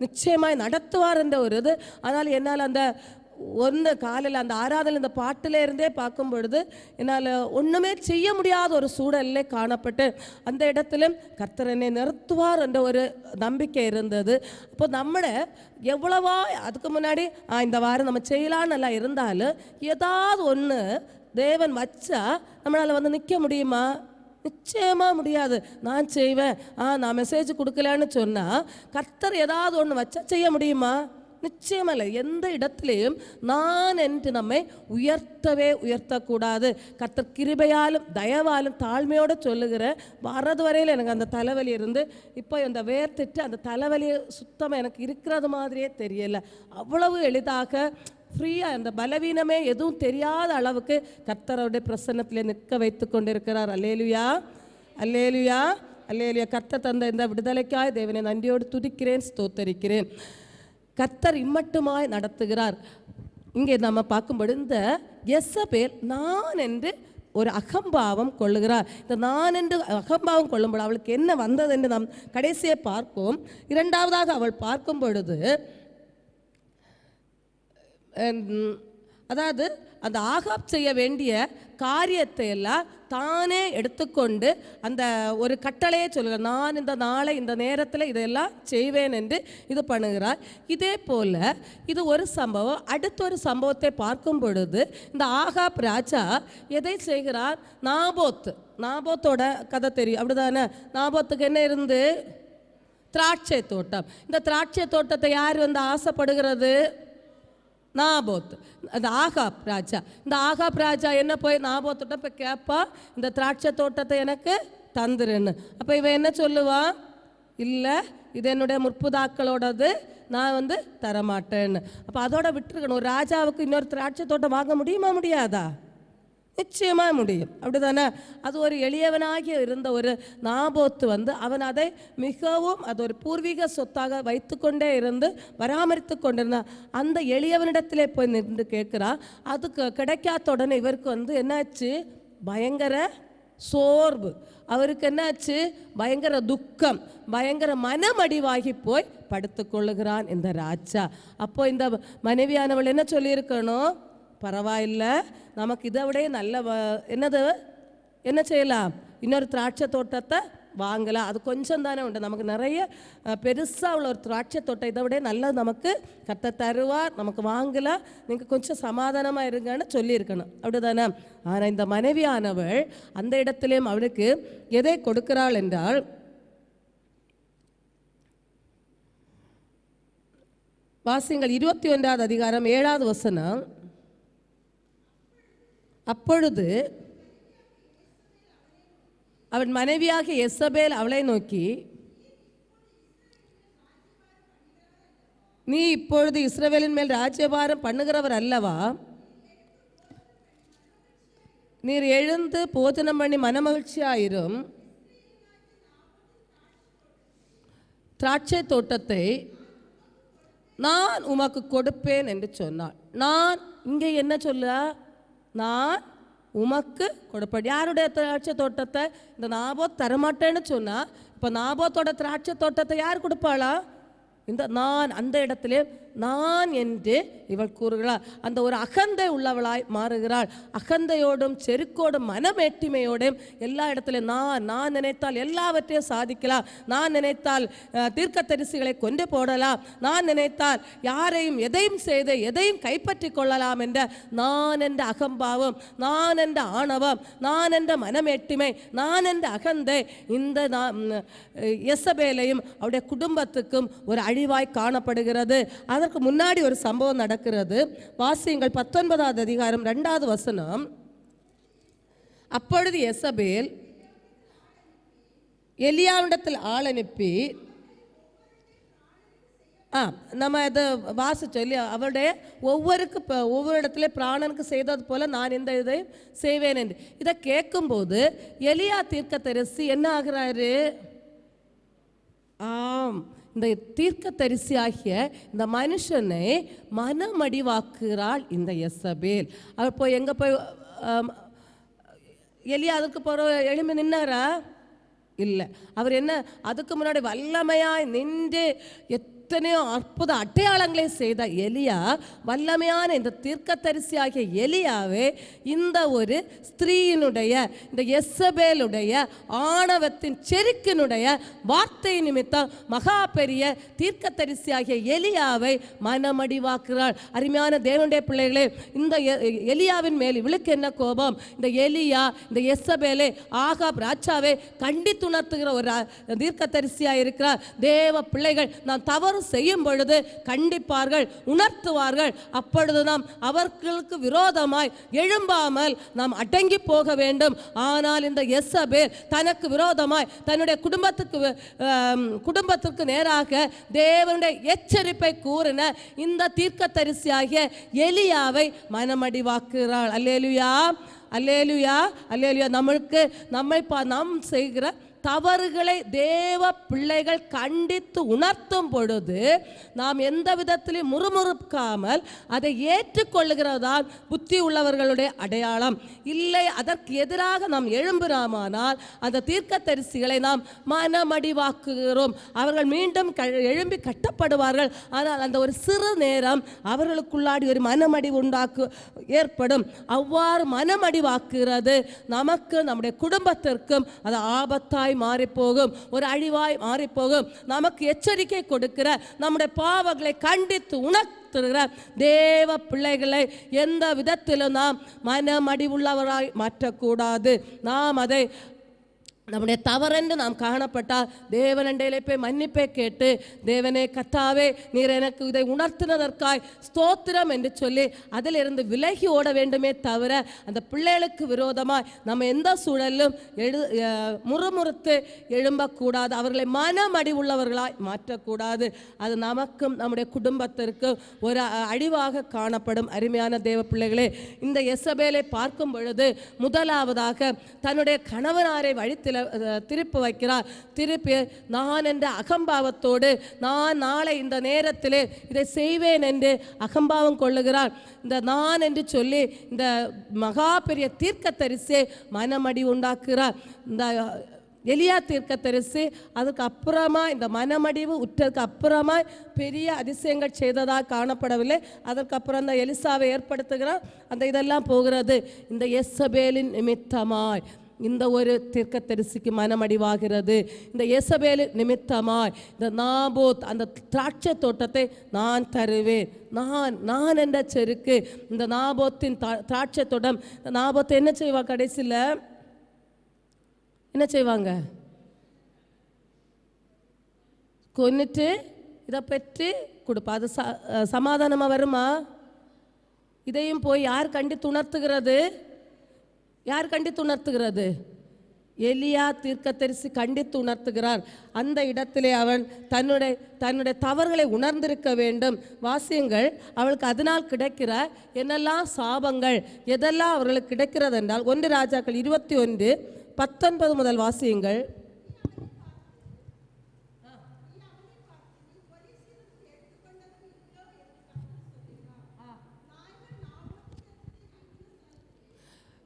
நிச்சயமாய் நடத்துவார் என்ற ஒரு இது. ஆனால் என்னால் அந்த ஒன்று காலையில் அந்த ஆராதனை இந்த பாட்டில் இருந்தே பார்க்கும் பொழுது என்னால் ஒன்றுமே செய்ய முடியாத ஒரு சூழலிலே காணப்பட்டு அந்த இடத்திலும் கர்த்தர் என்னை நிறுத்துவார் என்ற ஒரு நம்பிக்கை இருந்தது. அப்போ நம்மளை எவ்வளவா அதுக்கு முன்னாடி இந்த வாரம் நம்ம செய்யலான்னு எல்லாம் இருந்தாலும் ஏதாவது ஒன்று தேவன் வச்சா நம்மளால் வந்து நிற்க முடியுமா? நிச்சயமாக முடியாது. நான் செய்வேன், நான் மெசேஜ் கொடுக்கலான்னு சொன்னால் கர்த்தர் ஏதாவது ஒன்று வச்சா செய்ய முடியுமா? நிச்சயமாக இல்லை. எந்த இடத்துலையும் நான் என்று நம்மை உயர்த்தக்கூடாது. கர்த்தர் கிருபையாலும் தயவாலும் தாழ்மையோடு சொல்லுகிற வர்றது வரையில் எனக்கு அந்த தலைவலி இருந்து இப்போ இந்த வேர்த்திட்டு அந்த தலைவலி சுத்தமாக எனக்கு இருக்கிறது மாதிரியே தெரியலை. அவ்வளவு எளிதாக ஃப்ரீயாக அந்த பலவீனமே எதுவும் தெரியாத அளவுக்கு கர்த்தருடைய பிரசன்னத்தில் நிற்க வைத்து கொண்டிருக்கிறார். அல்லேலுயா, அல்லேலுயா, அல்லேலுயா. கர்த்தர் தந்த இந்த விடுதலைக்காய் தேவனை நன்றியோடு துதிக்கிறேன், ஸ்தோத்தரிக்கிறேன். கர்த்தர் இம்மட்டுமாய் நடத்துகிறார். இங்கே நம்ம பார்க்கும்போது இந்த யெசபேல் நான் என்று ஒரு அகம்பாவம் கொள்ளுகிறார். இந்த நான் என்று அகம்பாவம் கொள்ளும்போது அவளுக்கு என்ன வந்தது என்று நாம் கடைசியை பார்ப்போம். இரண்டாவதாக அவள் பார்க்கும் பொழுது அதாவது அந்த ஆகாப் செய்ய வேண்டிய காரியத்தை எல்லாம் தானே எடுத்துக்கொண்டு அந்த ஒரு கட்டளையே சொல்லுகிறார். நான் இந்த நாளை இந்த நேரத்தில் இதெல்லாம் செய்வேன் என்று இது பண்ணுகிறார். இதே போல் இது ஒரு சம்பவம். அடுத்த ஒரு சம்பவத்தை பார்க்கும் பொழுது இந்த ஆகாப் ராஜா எதை செய்கிறார்? நாபோத்தோட கதை தெரியும், அப்படிதானே? நாபோத்துக்கு என்ன இருந்து? திராட்சை தோட்டம். இந்த திராட்சை தோட்டத்தை யார் வந்து ஆசைப்படுகிறது? நாபோத், அந்த ஆகாப் ராஜா. இந்த ஆகாப் ராஜா என்ன போய் நாபோத்திட்ட போய் கேட்பா, இந்த திராட்சை தோட்டத்தை எனக்கு தந்துருன்னு. அப்போ இவன் என்ன சொல்லுவான்? இல்லை, இது என்னுடைய முற்புதாக்களோடது, நான் வந்து தரமாட்டேன்னு. அப்போ அதோட விட்டுருக்கணும். ஒரு ராஜாவுக்கு இன்னொரு திராட்சை தோட்டம் வாங்க முடியுமா? முடியாதா? நிச்சயமாக முடியும், அப்படிதானே? அது ஒரு எளியவனாகி இருந்த ஒரு நாபோத்து வந்து அவன் அதை மிகவும் அது ஒரு பூர்வீக சொத்தாக வைத்து கொண்டே இருந்து பராமரித்து கொண்டிருந்தான். அந்த எளியவனிடத்திலே போய் நின்று கேட்குறான். அதுக்கு கிடைக்காத உடனே இவருக்கு வந்து என்னாச்சு? பயங்கர சோர்வு. அவருக்கு என்னாச்சு? பயங்கர துக்கம், பயங்கர மனமடிவாகி போய் படுத்து கொள்ளுகிறான் இந்த ராஜா. அப்போ இந்த மனைவியானவள் என்ன சொல்லியிருக்கணும்? பரவாயில்லை, நமக்கு இதை விட நல்ல என்ன செய்யலாம்? இன்னொரு திராட்சை தோட்டத்தை வாங்கலாம். அது கொஞ்சம் தானே உண்டு, நமக்கு நிறைய பெருசாக உள்ள ஒரு திராட்சை தோட்டம் இதை விட நல்லது நமக்கு கத்த தருவார், நமக்கு வாங்கலாம், நீங்கள் கொஞ்சம் சமாதானமாக இருங்கன்னு சொல்லியிருக்கணும், அப்படி தானே? ஆனால் இந்த மனைவியானவள் அந்த இடத்துலையும் அவளுக்கு எதை கொடுக்கிறாள் என்றால், வாசிங்கள் 21வது அதிகாரம் 7வது வசனம். அப்பொழுது அவன் மனைவியாக யெசபேல் அவளை நோக்கி, நீ இப்பொழுது இஸ்ரவேலின் மேல் ராஜ்யபாரம் பண்ணுகிறவர் அல்லவா? நீர் எழுந்து போஜனம் பண்ணி மனமகிழ்ச்சியாயிரும். திராட்சை தோட்டத்தை நான் உமக்கு கொடுப்பேன் என்று சொன்னாள். நான் இங்கே என்ன சொல்ல? நான் உமக்கு கொடுப்பேன். யாருடைய திராட்சை தோட்டத்தை? இந்த நாபோத் தரமாட்டேன்னு சொன்னா, இப்போ நாபோத்தோட திராட்சை தோட்டத்தை யார் கொடுப்பாளா? இந்த நான். அந்த இடத்திலே நான் என்று இவள் கூறுகிறாள். அந்த ஒரு அகந்தை உள்ளவளாய் மாறுகிறாள். அகந்தையோடும் செருக்கோடும் மனமேட்டிமையோடும் எல்லா இடத்துலையும் நான் நினைத்தால் எல்லாவற்றையும் சாதிக்கலாம், நான் நினைத்தால் தீர்க்கதரிசிகளை கொண்டு போடலாம், நான் நினைத்தால் யாரையும் எதையும் செய்து எதையும் கைப்பற்றி கொள்ளலாம் என்ற நான் என்ற அகம்பாவம், நான் என்ற ஆணவம், நான் என்ற மனமேட்டிமை, நான் என்ற அகந்தை இந்த யெசபேலையும் அவருடைய குடும்பத்துக்கும் ஒரு அழிவாய் காணப்படுகிறது. அதற்கு முன்னாடி ஒரு சம்பவம் நடக்கிறது. வாசியுங்கள் 19வது அதிகாரம் 2வது வசனம். அப்பொழுது யெசபேல் எலியாவிடத்தில் ஆள் அனுப்பி, நம்ம இதை வாசிச்சோம் இல்லையா? அவருடைய ஒவ்வொரு இடத்துல பிராணனுக்கு செய்தது போல நான் இந்த இதை செய்வேன் என்று. இதை கேட்கும்போது எலியா தீர்க்கதரிசி என்ன ஆகிறாரு? இந்த தீர்க்கதரிசி ஆகிய இந்த மனுஷனை மனமடிவாக்குகிறாள் இந்த யெசபேல். அவர் போய் எங்கே போய் எலியா அதுக்கு போகிற எழுமி நின்னாரா? இல்லை. அவர் என்ன அதுக்கு முன்னாடி வல்லமையாய் நின்று எத்தனையோ அற்புத அடையாளங்களை செய்த எலியா, வல்லமையான இந்த தீர்க்கதரிசியாகிய எலியாவே இந்த ஒரு ஸ்திரீயினுடைய, இந்த எசபேலுடைய ஆணவத்தின் செருக்கினுடைய வார்த்தை நிமித்தம் மகா பெரிய தீர்க்கதரிசியாகிய எலியாவை மனமடிவாக்குகிறாள். அருமையான தேவனுடைய பிள்ளைகளே, இந்த எலியாவின் மேல் இவளுக்கு என்ன கோபம்? இந்த எலியா, இந்த எசபேலே, ஆகாப் ராஜாவை கண்டித்துணர்த்துகிற ஒரு தீர்க்கதரிசியாக இருக்கிறார். தேவ பிள்ளைகள் நாம் தவறு செய்யும் பொழுது கண்டிப்பார்கள், உணர்த்துவார்கள். அப்பொழுது நாம் அவர்களுக்கு விரோதமாய் எழும்பாமல் நாம் அடங்கி போக வேண்டும். ஆனால் இந்த எசபேல் தனக்கு விரோதமாய் தன்னுடைய குடும்பத்திற்கு நேராக தேவனுடைய எச்சரிப்பை கூறின இந்த தீர்க்கதரிசியாகிய எலியாவை மனமடிவாக்குகிறாள். அல்லேலூயா, அல்லேலூயா, அல்லேலூயா. நாம் செய்கிற தவறுகளை தேவ பிள்ளைகள் கண்டித்து உணர்த்தும் பொழுது நாம் எந்த விதத்திலும் முறுமுறுக்காமல் அதை ஏற்றுக்கொள்ளுகிறதான் புத்தி உள்ளவர்களுடைய அடையாளம். இல்லை, அதற்கு எதிராக நாம் எழும்புகிறோமானால் அந்த தீர்க்கதரிசிகளை நாம் மனமடிவாக்குகிறோம். அவர்கள் மீண்டும் எழும்பி கட்டப்படுவார்கள். ஆனால் அந்த ஒரு சிறு நேரம் அவர்களுக்குள்ளாடி ஒரு மனமடிவு ஏற்படும். அவ்வாறு மனமடிவாக்குகிறது நமக்கு, நம்முடைய குடும்பத்திற்கும் அது ஆபத்தாய் மாறிப்போகும், ஒரு அழிவாய் மாறிப்போகும். நமக்கு எச்சரிக்கை கொடுக்கிற, நம்முடைய பாவங்களை கண்டித்து உணர்த்துகிற தேவ பிள்ளைகளை எந்த விதத்திலும் நாம் மனமடிவுள்ளவராய் மாற்றக்கூடாது. நாம் அதை நம்முடைய தவறென்று நாம் காணப்பட்டால் தேவனண்டையிலே போய் மன்னிப்பை கேட்டு, தேவனே கர்த்தாவே நீர் எனக்கு இதை உணர்த்தினதற்காய் ஸ்தோத்திரம் என்று சொல்லி அதிலிருந்து விலகி ஓட வேண்டுமே தவிர அந்த பிள்ளைகளுக்கு விரோதமாய் நம்ம எந்த சூழலிலும் முறுமுறுத்து எழும்பக்கூடாது. அவர்களை மனமடி உள்ளவர்களாய் மாற்றக்கூடாது. அது நமக்கும் நம்முடைய குடும்பத்திற்கும் ஒரு அழிவாக காணப்படும். அருமையான தேவ பிள்ளைகளே, இந்த எசபேலை பார்க்கும் பொழுது முதலாவதாக தன்னுடைய கணவனாரை வழித்தில் திருப்பி வைக்கிறார். திருப்பி நான் என்ற அகம்பாவத்தோடு நான் நாளை இந்த நேரத்திலே இதை செய்வேன் என்று அகம்பாவம் கொள்ளுகிறார். இந்த நான் என்று சொல்லி இந்த மகா பெரிய தீர்க்கதரிசி மனமடி உண்டாக்குகிறார். இந்த எலியா தீர்க்கதரிசி அதுக்கு அப்புறமா இந்த மனமடிவு உற்றதுக்கு அப்புறமா பெரிய அதிசயங்கள் செய்ததாக காணப்படவில்லை. அதற்கப்புறம் அந்த எலிசாவை ஏற்படுத்துகிறார். அந்த இதெல்லாம் போகிறது. இந்த எசபேலின் நிமித்தமாய் இந்த ஒரு தீர்க்கதரிசிக்கு மனமடிவாகிறது. இந்த எசபேல் நிமித்தமாய் இந்த நாபோத் அந்த திராட்சை தோட்டத்தை நான் தருவேன். நான் என்ற செருக்கு இந்த நாபோத்தின் திராட்சை தோட்டம். இந்த நாபோத்தை என்ன செய்வா? கடைசியில் என்ன செய்வாங்க? கொன்னுட்டு இதை பெற்று கொடுப்பா. அது சமாதானமாக வருமா? இதையும் போய் யார் கண்டித்து உணர்த்துகிறது? யார் கண்டித்து உணர்த்துகிறது? எலியா தீர்க்கதரிசி கண்டித்து உணர்த்துகிறார். அந்த இடத்திலே அவன் தன்னுடைய தவறுகளை உணர்ந்திருக்க வேண்டும். வாசியங்கள் அவளுக்கு அதனால் கிடைக்கிற என்னெல்லாம் சாபங்கள் எதெல்லாம் அவர்களுக்கு கிடைக்கிறது என்றால் 1 ராஜாக்கள் 21:19 முதல் வாசியங்கள்.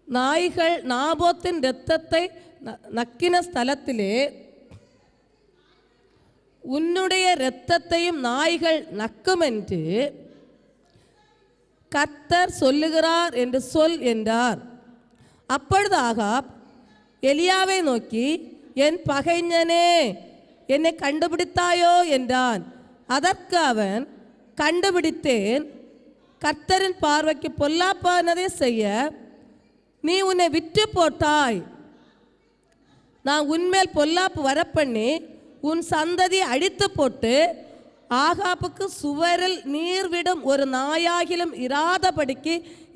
நாய்கள் நாபோத்தின் இரத்தத்தை நக்கின ஸ்தலத்திலே உன்னுடைய இரத்தத்தையும் நாய்கள் நக்கும் என்று கர்த்தர் சொல்லுகிறார் என்று சொல் என்றார். அப்பொழுது ஆகாப் எலியாவை நோக்கி, என் பகைஞனே, என்னை கண்டுபிடித்தாயோ என்றான். அதற்கு அவன், கண்டுபிடித்தேன். கர்த்தரின் பார்வைக்கு பொல்லாப்பானதை செய்ய நீ உன்னை விட்டு போட்டாய். நான் உன்மேல் பொல்லாப்பு வரப்பண்ணி உன் சந்ததி அழித்து போட்டு ஆகாப்புக்கு சுவரில் நீர் விடும் ஒரு நாயாகிலும் இராதபடிக்கு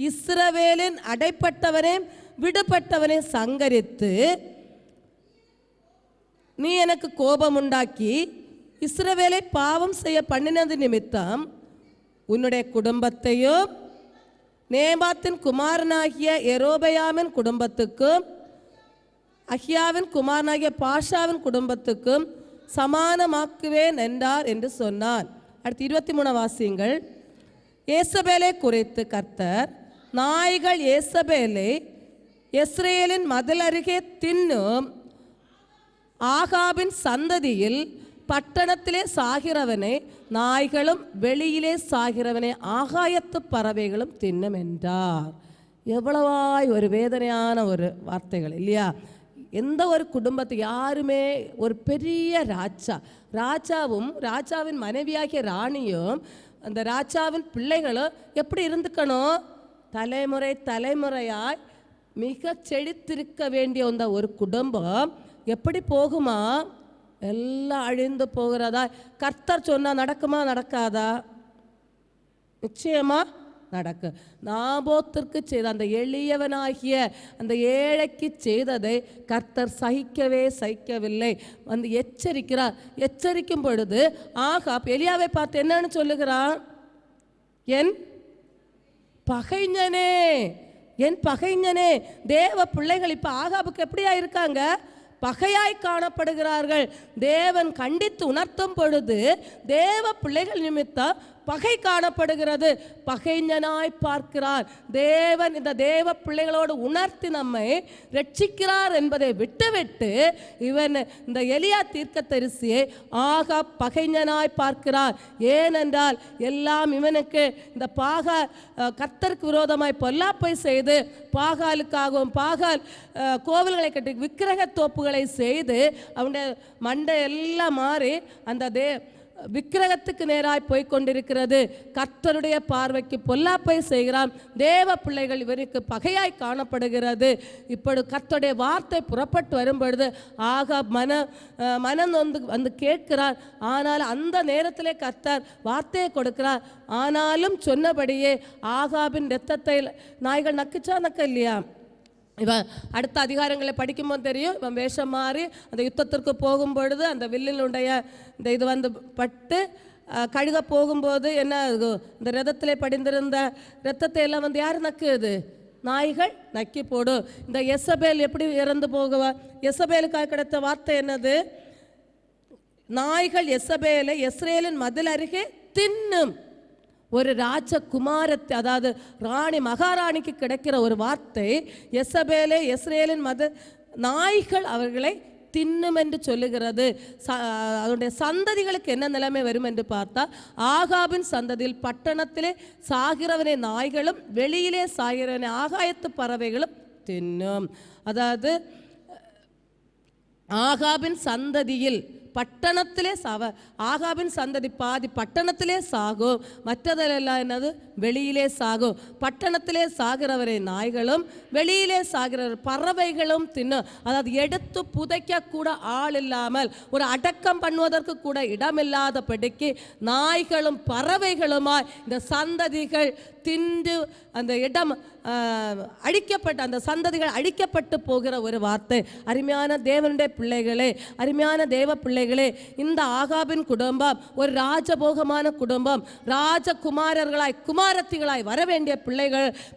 இஸ்ரவேலின் அடைப்பட்டவனே விடுபட்டவனை சங்கரித்து நீ எனக்கு கோபம் உண்டாக்கி இஸ்ரவேலை பாவம் செய்ய பண்ணினது நிமித்தம் உன்னுடைய குடும்பத்தையும் நேபாத்தின் குமாரனாகிய எரோபயாமின் குடும்பத்துக்கும் அஹியாவின் குமாரனாகிய பாஷாவின் குடும்பத்துக்கும் சமானமாக்குவேன் என்றார் என்று சொன்னான். அடுத்து 23 வாசியங்கள். ஏசபேலை குறித்து கர்த்தர், நாய்கள் ஏசபேலை இஸ்ரேலின் மதில் அருகே தின்னும் ஆகாபின் சந்ததியில் பட்டணத்திலே சாகிறவனை நாய்களும் வெளியிலே சாகிறவனை ஆகாயத்து பறவைகளும் தின்னும் என்றார். எவ்வளவாய் ஒரு வேதனையான ஒரு வார்த்தைகள் இல்லையா? எந்த ஒரு குடும்பத்தை யாருமே ஒரு பெரிய ராஜாவும் ராஜாவின் மனைவியாகிய ராணியும் அந்த ராஜாவின் பிள்ளைகளும் எப்படி இருந்துக்கணும்? தலைமுறை தலைமுறையாய் மிக செழித்திருக்க வேண்டிய அந்த ஒரு குடும்பம் எப்படி போகுமா? எல்லாம் அழிந்து போகிறதா? கர்த்தர் சொன்னால் நடக்குமா நடக்காதா? நிச்சயமா நடக்கும். நாபோத்திற்கு செய்த அந்த எளியவனாகிய அந்த ஏழைக்கு செய்ததை கர்த்தர் சகிக்கவில்லை. வந்து எச்சரிக்கிறார். எச்சரிக்கும் பொழுது ஆகாப் எலியாவை பார்த்து என்னன்னு சொல்லுகிறான்? என் பகைஞனே, என் பகைஞனே. தேவ பிள்ளைகள் இப்ப ஆகாபுக்கு எப்படியா இருக்காங்க? பகையாய் காணப்படுகிறார்கள். தேவன் கண்டித்து உணர்த்தும் பொழுது தேவ பிள்ளைகள் நிமித்தம் பகை காணப்படுகிறது. பகைஞனாய் பார்க்கிறார். தேவன் இந்த தேவ பிள்ளைகளோடு உணர்த்தி நம்மை ரட்சிக்கிறார் என்பதை விட்டுவிட்டு இவன் இந்த எலியா தீர்க்கதரிசியை ஆகாப் பகைஞனாய் பார்க்கிறார். ஏனென்றால் எல்லாம் இவனுக்கு இந்த கர்த்தருக்கு விரோதமாய் பொல்லாப்பை செய்து பாகாலுக்காகவும் பாகால் கோவில்களை கட்டி விக்கிரக தோப்புகளை செய்து அவனுடைய மண்டை எல்லாம் மாறி அந்த விக்கிரகத்துக்கு நேராய் போய்கொண்டிருக்கிறது. கர்த்தருடைய பார்வைக்கு பொல்லாப்பை செய்கிறான். தேவ பிள்ளைகள் இவருக்கு பகையாய் காணப்படுகிறது. இப்பொழுது கர்த்தருடைய வார்த்தை புறப்பட்டு வரும்பொழுது ஆகாப் மனம் வந்து கேட்கிறார். ஆனால் அந்த நேரத்திலே கர்த்தர் வார்த்தையை கொடுக்கிறார். ஆனாலும் சொன்னபடியே ஆகாபின் இரத்தத்தை நாய்கள் நக்குச்சா நக்க இல்லையா? இவன் அடுத்த அதிகாரங்களை படிக்கும்போது தெரியும். இவன் வேஷம் மாறி அந்த யுத்தத்திற்கு போகும் பொழுது அந்த வில்லினுடைய இந்த இது வந்து பட்டு கழுக போகும்போது என்ன இந்த ரதத்திலே படிந்திருந்த இரத்தத்தை எல்லாம் வந்து யார் நக்குது? நாய்கள் நக்கி போடும். இந்த எசபேல் எப்படி இறந்து போகுவா? எசபேலுக்காக கிடைத்த வார்த்தை என்னது? நாய்கள் எசபேலை இஸ்ரவேலின் மதில் அருகே தின்னும். ஒரு ராஜகுமாரத்தை, அதாவது ராணி மகாராணிக்கு கிடைக்கிற ஒரு வார்த்தை, எசபேலே இஸ்ரவேலின் நாய்கள் அவர்களை தின்னும் என்று சொல்லுகிறது. அதனுடைய சந்ததிகளுக்கு என்ன நிலைமை வரும் என்று பார்த்தா, ஆகாபின் சந்ததியில் பட்டணத்திலே சாகிறவனை நாய்களும் வெளியிலே சாகிறவனை ஆகாயத்து பறவைகளும் தின்னும். அதாவது ஆகாபின் சந்ததியில் பட்டணத்திலே ஆகாபின் சந்ததி பாதி பட்டணத்திலே சாகும், மற்றதெல்லாம் என்னது? வெளியிலே சாகும். பட்டணத்திலே சாகிறவரை நாய்களும் வெளியிலே சாகிறவர் பறவைகளும் தின்னும். அதாவது எடுத்து புதைக்க கூட ஆள் இல்லாமல், ஒரு அடக்கம் பண்ணுவதற்கு கூட இடமில்லாதபடிக்கு நாய்களும் பறவைகளுமாய் இந்த சந்ததிகள் தின்று அந்த இடம் அழிக்கப்பட்ட அந்த சந்ததிகள் அழிக்கப்பட்டு போகிற ஒரு வார்த்தை. அருமையான தேவனுடைய பிள்ளைகளே, அருமையான தேவ பிள்ளைகளே, இந்த ஆகாபின் குடும்பம் ஒரு ராஜபோகமான குடும்பம். ராஜகுமாரர்களாய் குமாரத்திகளாய் வர வேண்டிய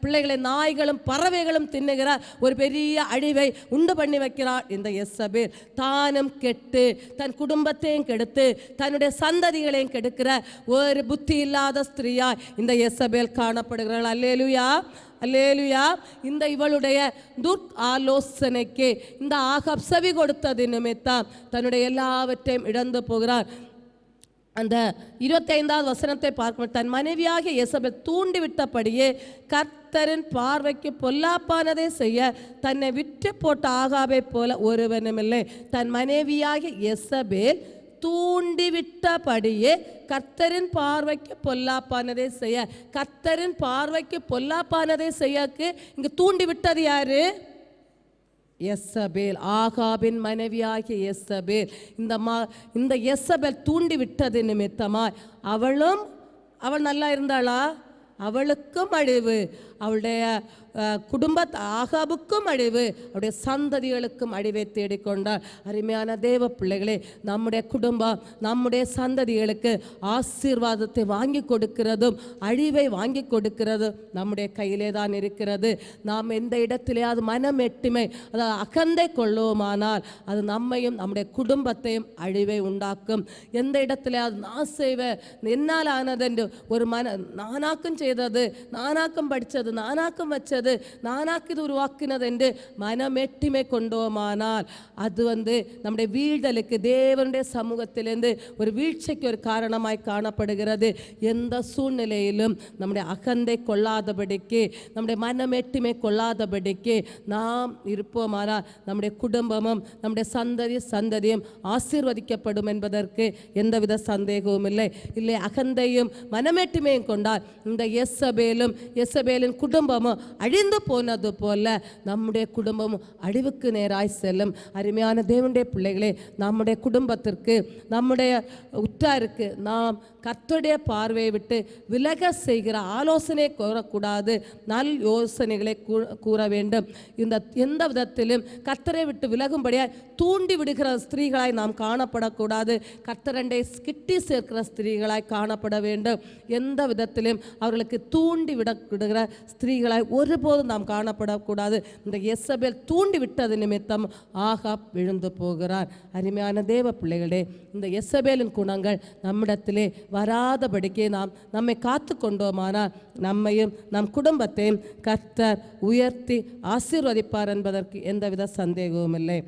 பிள்ளைகளை நாய்களும் பறவைகளும் தின்னுகிற ஒரு பெரிய அழிவை உண்டு பண்ணி வைக்கிறார் இந்த எசபேல். தானும் கெட்டு தன் குடும்பத்தையும் கெடுத்து தன்னுடைய சந்ததிகளையும் கெடுக்கிற ஒரு புத்தி இல்லாத ஸ்திரீயாய் இந்த எசபேல் காணப்படுகிறாள். அல்லேலூயா, அல்லேலூயா. இந்த இவளுடைய ஆலோசனைக்கு இந்த ஆகாப் செவி கொடுத்தது நிமித்தம் தன்னுடைய எல்லாவற்றையும் இழந்து போகிறார். அந்த 25வது வசனத்தை பார்க்கும், தன் மனைவியாக எசபேல் தூண்டிவிட்டபடியே கர்த்தரின் பார்வைக்கு பொல்லாப்பானதை செய்ய தன்னை விட்டு போட்ட ஆகாபை போல ஒருவனுமில்லை. தன் மனைவியாக எசபேல் தூண்டிவிட்டபடியே கர்த்தரின் பார்வைக்கு பொல்லாப்பானதை செய்ய. கர்த்தரின் பார்வைக்கு பொல்லாப்பானதை செய்யக்கு இங்கு தூண்டிவிட்டது யாரு? எசபேல், ஆகாபின் மனைவியாகிய எசபேல். இந்த எசபேல் தூண்டிவிட்டது நிமித்தமாய் அவள் நல்லா இருந்தாளா? அவளுக்கும் அழிவு, அவளுடைய ஆகாபுக்கும் அழிவு, அவருடைய சந்ததிகளுக்கும் அழிவை தேடிக்கொண்டார். அருமையான தேவ பிள்ளைகளே, நம்முடைய குடும்பம் நம்முடைய சந்ததிகளுக்கு ஆசீர்வாதத்தை வாங்கி கொடுக்கிறதும் அழிவை வாங்கி கொடுக்கிறதும் நம்முடைய கையிலே தான் இருக்கிறது. நாம் எந்த இடத்திலேயாவது மனம் எட்டுமை, அதாவது அகந்தை கொள்ளுவோமானால் அது நம்மையும் நம்முடைய குடும்பத்தையும் அழிவை உண்டாக்கும். எந்த இடத்திலேயாவது நான் செய்வேன், என்னால் ஆனதென்று ஒரு நானாக்கும் செய்தது, நானாக்கும் படித்தது, நானாக்கும் வச்சது, உருவாக்கினது நானாக்கிது உருவாக்கினது என்று மனமெட்டிமை கொண்டோமானால் அது நம்முடைய வீழ்தலுக்கு, தேவனுடைய சமூகத்திலிருந்து ஒரு வீழ்ச்சிக்கு ஒரு காரணமாய் காணப்படுகிறது. எந்த சூழ்நிலையிலும் நம்முடைய அகந்தை கொள்ளாதபடிக்கு, நம்முடைய மனமெட்டிமை கொள்ளாதபடிக்கு நாம் இருப்போமானால் நம்முடைய குடும்பமும் நம்முடைய சந்ததியும் ஆசீர்வதிக்கப்படும் என்பதற்கு எந்தவித சந்தேகமும் இல்லை. அகந்தையும் மனமேட்டுமையும் கொண்டால் இந்த எசபேலின் குடும்பமும் அழிந்து போனது போல நம்முடைய குடும்பமும் அழிவுக்கு நேராய் செல்லும். அருமையான தேவனுடைய பிள்ளைகளே, நம்முடைய குடும்பத்திற்கு, நம்முடைய உற்றாருக்கு நாம் கர்த்தருடைய பார்வையை விட்டு விலக செய்கிற ஆலோசனை கூறக்கூடாது. நல் யோசனைகளை கூற வேண்டும். எந்த விதத்திலும் கர்த்தரை விட்டு விலகும்படியாய் தூண்டி விடுகிற ஸ்திரீகளாய் நாம் காணப்படக்கூடாது. கர்த்தரண்டை கிட்டி சேர்க்கிற ஸ்திரீகளாய் காணப்பட வேண்டும். எந்த விதத்திலும் அவர்களுக்கு தூண்டி விடுகிற ஸ்திரீகளாய் ஒருபோதும் நாம் காணப்படக்கூடாது. இந்த எசபேல் தூண்டி விட்டது நிமித்தம் ஆகாப் விழுந்து போகிறார். அருமையான தேவ பிள்ளைகளே, இந்த எசபேலின் குணங்கள் நம்மிடத்திலே வராதபடிக்கு நாம் நம்மை காத்து கொண்டோமானால் நம்மையும் நம் குடும்பத்தையும் கர்த்தர் உயர்த்தி ஆசீர்வதிப்பார் என்பதற்கு எந்தவித சந்தேகமும் இல்லை.